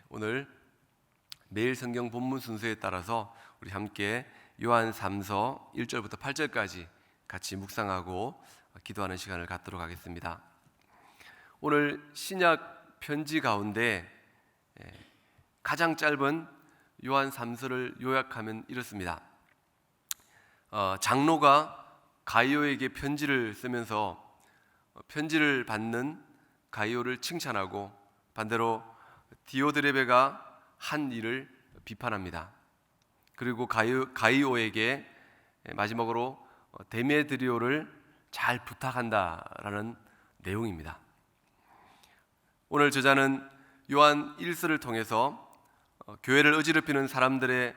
오늘 매일 성경 본문 순서에 따라서 우리 함께 요한 3서 1절부터 8절까지 같이 묵상하고 기도하는 시간을 갖도록 하겠습니다. 오늘 신약 편지 가운데 가장 짧은 요한 3서를 요약하면 이렇습니다. 장로가 가이오에게 편지를 쓰면서 편지를 받는 가이오를 칭찬하고 반대로 디오드레베가 한 일을 비판합니다. 그리고 가이오에게 마지막으로 데메드리오를 잘 부탁한다라는 내용입니다. 오늘 저자는 요한 1서를 통해서 교회를 어지럽히는 사람들의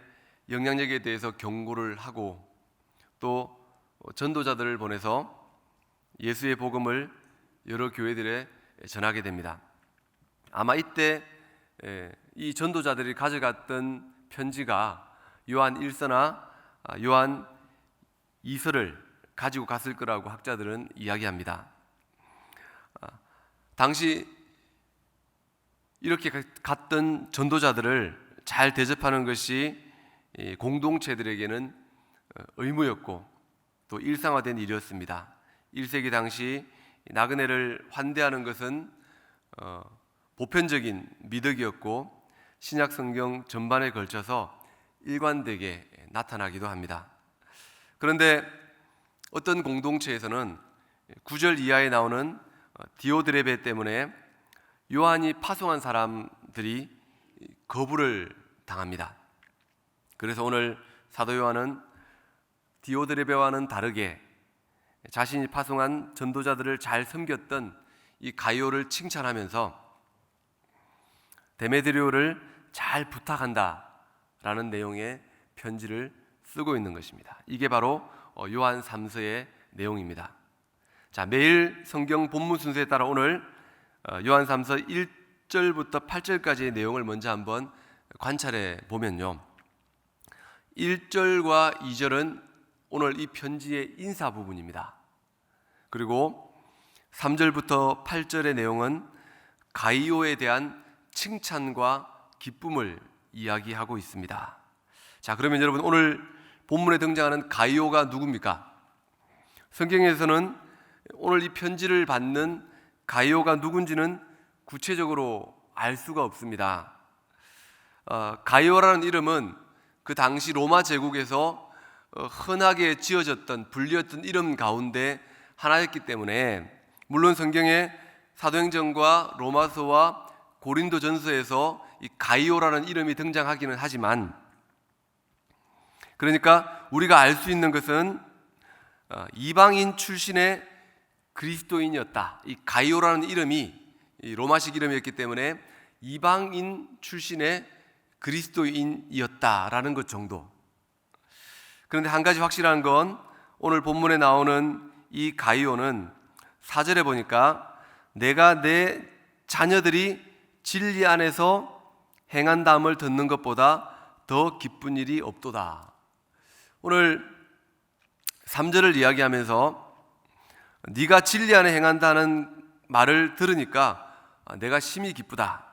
영향력에 대해서 경고를 하고 또 전도자들을 보내서 예수의 복음을 여러 교회들에 전하게 됩니다. 아마 이때 이 전도자들이 가져갔던 편지가 요한 1서나 요한 2서를 가지고 갔을 거라고 학자들은 이야기합니다. 당시 이렇게 갔던 전도자들을 잘 대접하는 것이 공동체들에게는 의무였고 또 일상화된 일이었습니다. 1세기 당시 나그네를 환대하는 것은 보편적인 미덕이었고 신약 성경 전반에 걸쳐서 일관되게 나타나기도 합니다. 그런데 어떤 공동체에서는 9절 이하에 나오는 디오드레베 때문에 요한이 파송한 사람들이 거부를 당합니다. 그래서 오늘 사도 요한은 디오드레베와는 다르게 자신이 파송한 전도자들을 잘 섬겼던 이 가이오를 칭찬하면서 데메드리오를 잘 부탁한다라는 내용의 편지를 쓰고 있는 것입니다. 이게 바로 요한 3서의 내용입니다. 자, 매일 성경 본문 순서에 따라 오늘 요한 3서 1절부터 8절까지의 내용을 먼저 한번 관찰해 보면요. 1절과 2절은 오늘 이 편지의 인사 부분입니다. 그리고 3절부터 8절의 내용은 가이오에 대한 칭찬과 기쁨을 이야기하고 있습니다. 자, 그러면 여러분 오늘 본문에 등장하는 가이오가 누굽니까? 성경에서는 오늘 이 편지를 받는 가이오가 누군지는 구체적으로 알 수가 없습니다. 가이오라는 이름은 그 당시 로마 제국에서 흔하게 지어졌던 불렸던 이름 가운데 하나였기 때문에 물론 성경에 사도행전과 로마서와 고린도전서에서 이 가이오라는 이름이 등장하기는 하지만 그러니까 우리가 알 수 있는 것은 이방인 출신의 그리스도인이었다. 이 가이오라는 이름이 로마식 이름이었기 때문에 이방인 출신의 그리스도인이었다라는 것 정도. 그런데 한 가지 확실한 건 오늘 본문에 나오는 이 가이오는 4절에 보니까 내가 내 자녀들이 진리 안에서 행한다함을 듣는 것보다 더 기쁜 일이 없도다. 오늘 3절을 이야기하면서 네가 진리 안에 행한다는 말을 들으니까 내가 심히 기쁘다.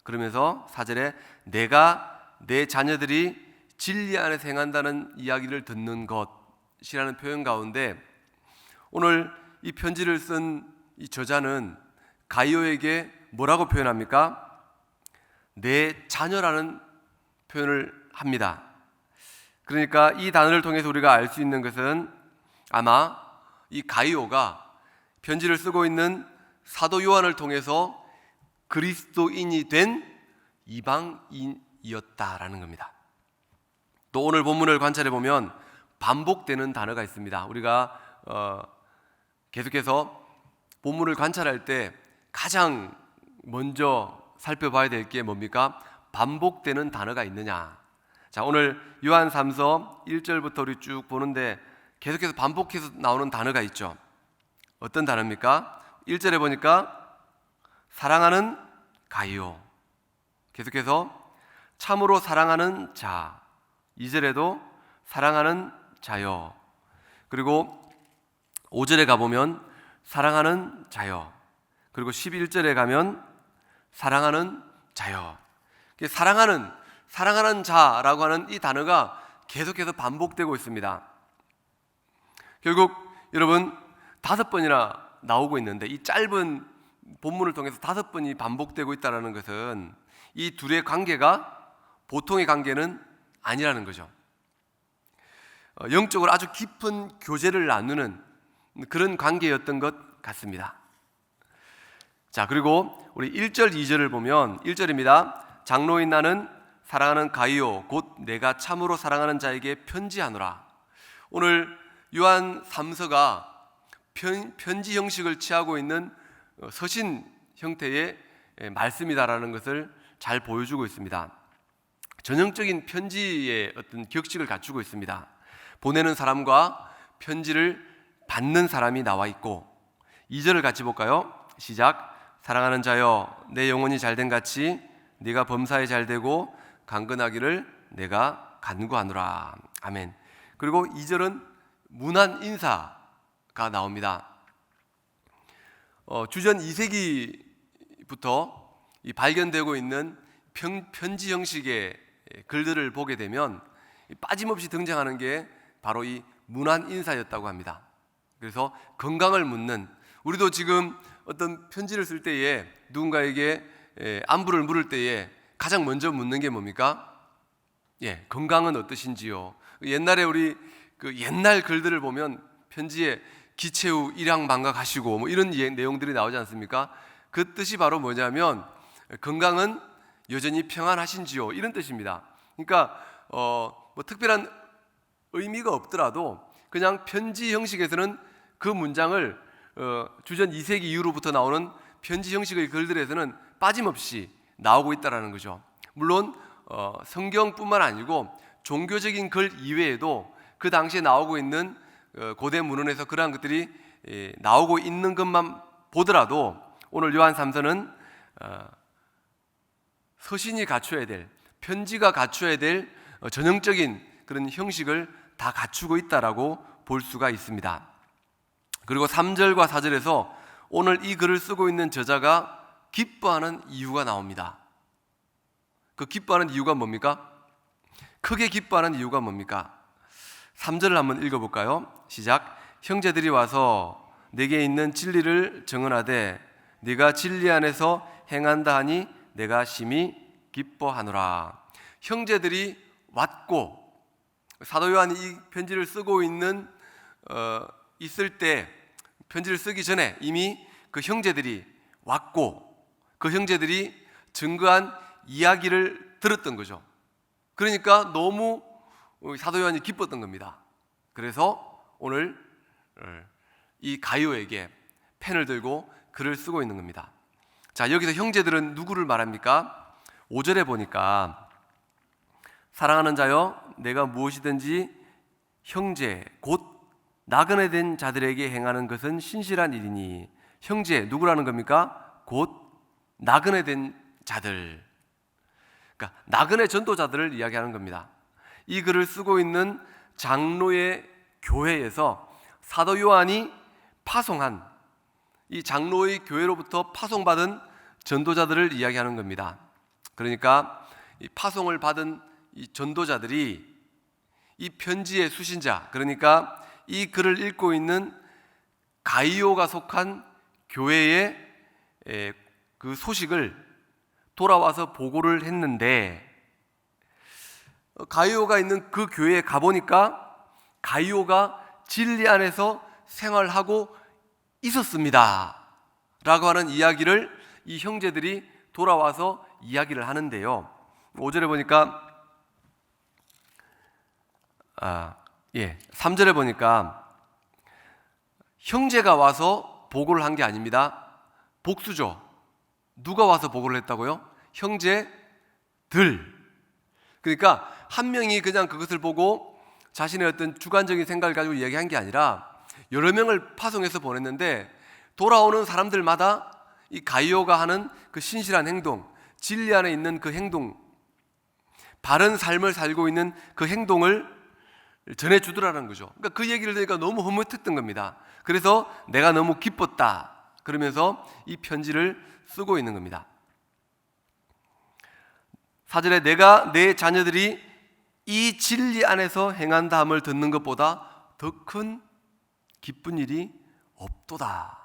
그러면서 4절에 내가 내 자녀들이 진리 안에서 행한다는 이야기를 듣는 것이라는 표현 가운데 오늘 이 편지를 쓴 이 저자는 가이오에게 뭐라고 표현합니까? 내 자녀라는 표현을 합니다. 그러니까 이 단어를 통해서 우리가 알 수 있는 것은 아마 이 가이오가 편지를 쓰고 있는 사도 요한을 통해서 그리스도인이 된 이방인이었다라는 겁니다. 또 오늘 본문을 관찰해 보면 반복되는 단어가 있습니다. 우리가 계속해서 본문을 관찰할 때 가장 먼저 살펴봐야 될 게 뭡니까? 반복되는 단어가 있느냐. 자, 오늘 요한 3서 1절부터 우리 쭉 보는데 계속해서 반복해서 나오는 단어가 있죠. 어떤 단어입니까? 1절에 보니까 사랑하는 가이오, 계속해서 참으로 사랑하는 자, 2절에도 사랑하는 자여, 그리고 5절에 가보면 사랑하는 자여, 그리고 11절에 가면 사랑하는 자여. 사랑하는 자라고 하는 이 단어가 계속해서 반복되고 있습니다. 결국 여러분 5번이나 나오고 있는데 이 짧은 본문을 통해서 5번이 반복되고 있다는 것은 이 둘의 관계가 보통의 관계는 아니라는 거죠. 영적으로 아주 깊은 교제를 나누는 그런 관계였던 것 같습니다. 자, 그리고 우리 1절 2절을 보면 1절입니다. 장로인 나는 사랑하는 가이오 곧 내가 참으로 사랑하는 자에게 편지하노라. 오늘 요한 3서가 편지 형식을 취하고 있는 서신 형태의 말씀이다라는 것을 잘 보여주고 있습니다. 전형적인 편지의 어떤 격식을 갖추고 있습니다. 보내는 사람과 편지를 받는 사람이 나와 있고 2절을 같이 볼까요? 시작. 사랑하는 자여 내 영혼이 잘된 같이 네가 범사에 잘되고 강건하기를 내가 간구하노라. 아멘. 그리고 2절은 문안 인사가 나옵니다. 주전 2세기부터 발견되고 있는 편지 형식의 글들을 보게 되면 빠짐없이 등장하는 게 바로 이 문안 인사였다고 합니다. 그래서 건강을 묻는, 우리도 지금 어떤 편지를 쓸 때에 누군가에게 안부를 물을 때에 가장 먼저 묻는 게 뭡니까? 건강은 어떠신지요? 옛날에 우리 그 옛날 글들을 보면 편지에 기체후 일양만각하시고 뭐 이런 내용들이 나오지 않습니까? 그 뜻이 바로 뭐냐면 건강은 여전히 평안하신지요? 이런 뜻입니다. 그러니까 뭐 특별한 의미가 없더라도 그냥 편지 형식에서는 그 문장을 주전 2세기 이후로부터 나오는 편지 형식의 글들에서는 빠짐없이 나오고 있다는 거죠. 물론 성경뿐만 아니고 종교적인 글 이외에도 그 당시에 나오고 있는 고대 문헌에서 그러한 것들이 나오고 있는 것만 보더라도 오늘 요한 3서는 서신이 갖춰야 될, 편지가 갖춰야 될 전형적인 그런 형식을 다 갖추고 있다라고 볼 수가 있습니다. 그리고 3절과 4절에서 오늘 이 글을 쓰고 있는 저자가 기뻐하는 이유가 나옵니다. 그 기뻐하는 이유가 뭡니까? 크게 기뻐하는 이유가 뭡니까? 3절을 한번 읽어볼까요? 시작. 형제들이 와서 내게 있는 진리를 증언하되 네가 진리 안에서 행한다 하니 내가 심히 기뻐하노라. 형제들이 왔고, 사도 요한이 이 편지를 쓰고 있을 때, 편지를 쓰기 전에 이미 그 형제들이 왔고 그 형제들이 증거한 이야기를 들었던 거죠. 그러니까 너무 사도 요한이 기뻤던 겁니다. 그래서 오늘 이 가이오에게 펜을 들고 글을 쓰고 있는 겁니다. 자, 여기서 형제들은 누구를 말합니까? 5절에 보니까 사랑하는 자여 내가 무엇이든지 형제 곧 나그네 된 자들에게 행하는 것은 신실한 일이니. 형제 누구라는 겁니까? 곧 나그네 된 자들, 그러니까 나그네 전도자들을 이야기하는 겁니다. 이 글을 쓰고 있는 장로의 교회에서 사도 요한이 파송한, 이 장로의 교회로부터 파송받은 전도자들을 이야기하는 겁니다. 그러니까 이 파송을 받은 이 전도자들이 이 편지의 수신자, 그러니까 이 글을 읽고 있는 가이오가 속한 교회의 그 소식을 돌아와서 보고를 했는데, 가이오가 있는 그 교회에 가보니까 가이오가 진리 안에서 생활하고 있었습니다 라고 하는 이야기를 이 형제들이 돌아와서 이야기를 하는데요, 5절에 보니까 3절에 보니까 형제가 와서 보고를 한 게 아닙니다. 복수죠. 누가 와서 보고를 했다고요? 형제들. 그러니까 한 명이 그냥 그것을 보고 자신의 어떤 주관적인 생각을 가지고 이야기한 게 아니라 여러 명을 파송해서 보냈는데, 돌아오는 사람들마다 이 가이오가 하는 그 신실한 행동, 진리 안에 있는 그 행동, 바른 삶을 살고 있는 그 행동을 전해주더라는 거죠. 그러니까 그 얘기를 들으니까 너무 흐뭇했던 겁니다. 그래서 내가 너무 기뻤다 그러면서 이 편지를 쓰고 있는 겁니다. 4절에 내가 내 자녀들이 이 진리 안에서 행한다 함을 듣는 것보다 더 큰 기쁜 일이 없도다.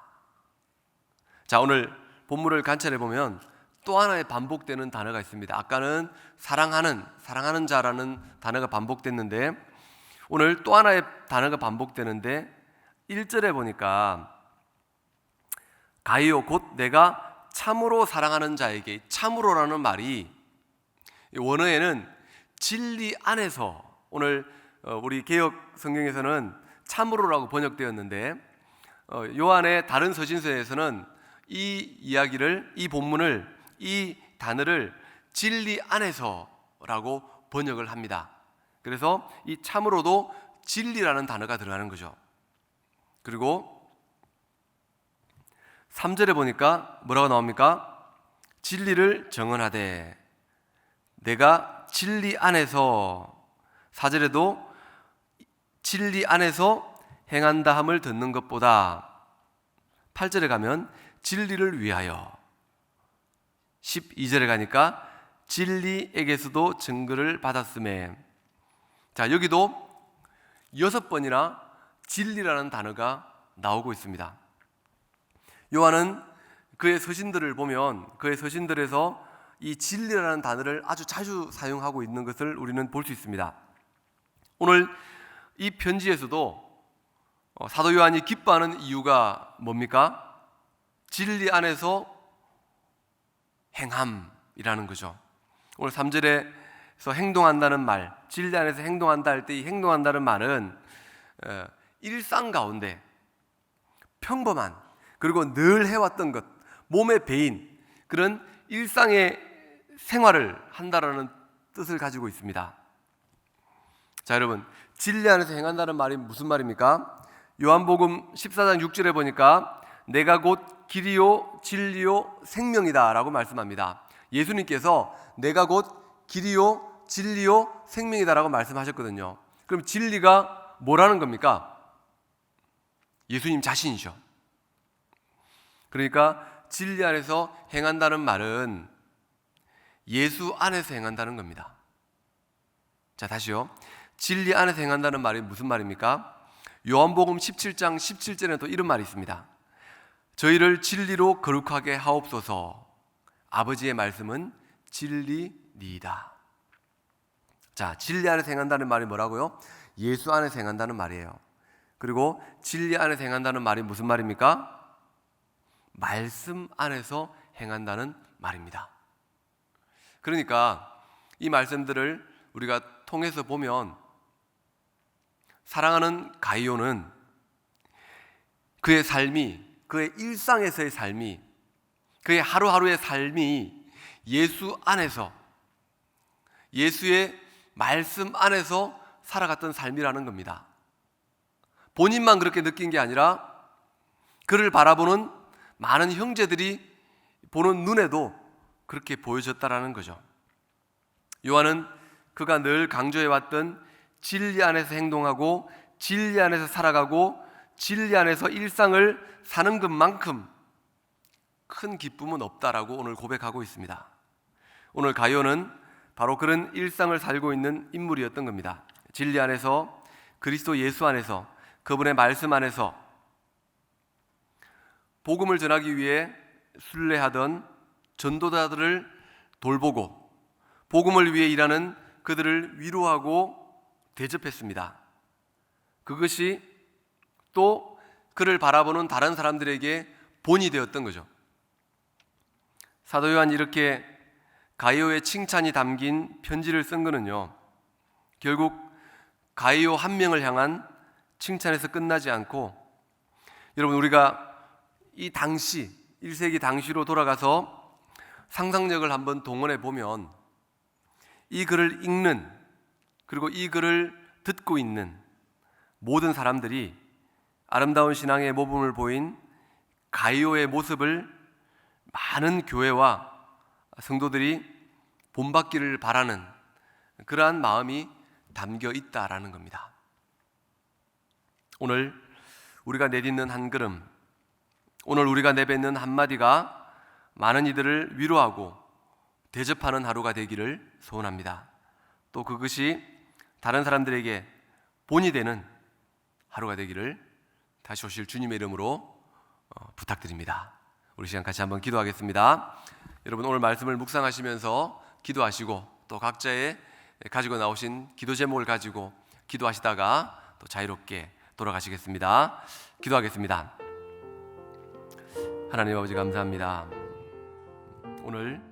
자, 오늘 본문을 관찰해 보면 또 하나의 반복되는 단어가 있습니다. 아까는 사랑하는 자라는 단어가 반복됐는데 오늘 또 하나의 단어가 반복되는데 1절에 보니까 가이오 곧 내가 참으로 사랑하는 자에게, 참으로라는 말이 원어에는 진리 안에서, 오늘 우리 개역 성경에서는 참으로라고 번역되었는데 요한의 다른 서신서에서는 이 이야기를, 이 본문을, 이 단어를 진리 안에서라고 번역을 합니다. 그래서 이 참으로도 진리라는 단어가 들어가는 거죠. 그리고 3절에 보니까 뭐라고 나옵니까? 진리를 정언하되 내가 진리 안에서, 4절에도 진리 안에서 행한다 함을 듣는 것보다, 8절에 가면 진리를 위하여, 12절에 가니까 진리에게서도 증거를 받았음에. 자, 여기도 6번이나 진리라는 단어가 나오고 있습니다. 요한은 그의 서신들을 보면 그의 서신들에서 이 진리라는 단어를 아주 자주 사용하고 있는 것을 우리는 볼 수 있습니다. 오늘 이 편지에서도 사도 요한이 기뻐하는 이유가 뭡니까? 진리 안에서 행함이라는 거죠. 오늘 3절에서 행동한다는 말, 진리 안에서 행동한다 할 때 이 행동한다는 말은 일상 가운데 평범한, 그리고 늘 해왔던 것, 몸에 배인 그런 일상의 생활을 한다라는 뜻을 가지고 있습니다. 자, 여러분, 진리 안에서 행한다는 말이 무슨 말입니까? 요한복음 14장 6절에 보니까 내가 곧 길이요 진리요 생명이다 라고 말씀합니다. 예수님께서 내가 곧 길이요 진리요 생명이다 라고 말씀하셨거든요. 그럼 진리가 뭐라는 겁니까? 예수님 자신이죠. 그러니까 진리 안에서 행한다는 말은 예수 안에서 행한다는 겁니다. 자, 다시요. 진리 안에서 행한다는 말이 무슨 말입니까? 요한복음 17장 17절에 또 이런 말이 있습니다. 저희를 진리로 거룩하게 하옵소서. 아버지의 말씀은 진리니이다. 자, 진리 안에서 행한다는 말이 뭐라고요? 예수 안에서 행한다는 말이에요. 그리고 진리 안에서 행한다는 말이 무슨 말입니까? 말씀 안에서 행한다는 말입니다. 그러니까 이 말씀들을 우리가 통해서 보면 사랑하는 가이오는 그의 삶이, 그의 일상에서의 삶이, 그의 하루하루의 삶이 예수 안에서, 예수의 말씀 안에서 살아갔던 삶이라는 겁니다. 본인만 그렇게 느낀 게 아니라 그를 바라보는 많은 형제들이 보는 눈에도 그렇게 보여졌다라는 거죠. 요한은 그가 늘 강조해왔던 진리 안에서 행동하고 진리 안에서 살아가고 진리 안에서 일상을 사는 것만큼 큰 기쁨은 없다라고 오늘 고백하고 있습니다. 오늘 가이오는 바로 그런 일상을 살고 있는 인물이었던 겁니다. 진리 안에서, 그리스도 예수 안에서, 그분의 말씀 안에서 복음을 전하기 위해 순례하던 전도자들을 돌보고 복음을 위해 일하는 그들을 위로하고 대접했습니다. 그것이 또 그를 바라보는 다른 사람들에게 본이 되었던 거죠. 사도 요한이 이렇게 가이오의 칭찬이 담긴 편지를 쓴 거는요, 결국 가이오 한 명을 향한 칭찬에서 끝나지 않고, 여러분, 우리가 이 당시 1세기 당시로 돌아가서 상상력을 한번 동원해 보면 이 글을 읽는, 그리고 이 글을 듣고 있는 모든 사람들이 아름다운 신앙의 모범을 보인 가이오의 모습을 많은 교회와 성도들이 본받기를 바라는 그러한 마음이 담겨 있다라는 겁니다. 오늘 우리가 내딛는 한 걸음, 오늘 우리가 내뱉는 한마디가 많은 이들을 위로하고 대접하는 하루가 되기를 소원합니다. 또 그것이 다른 사람들에게 본이 되는 하루가 되기를 다시 오실 주님의 이름으로 부탁드립니다. 우리 시간 같이 한번 기도하겠습니다. 여러분, 오늘 말씀을 묵상하시면서 기도하시고 또 각자의 가지고 나오신 기도 제목을 가지고 기도하시다가 또 자유롭게 돌아가시겠습니다. 기도하겠습니다. 하나님 아버지, 감사합니다. 오늘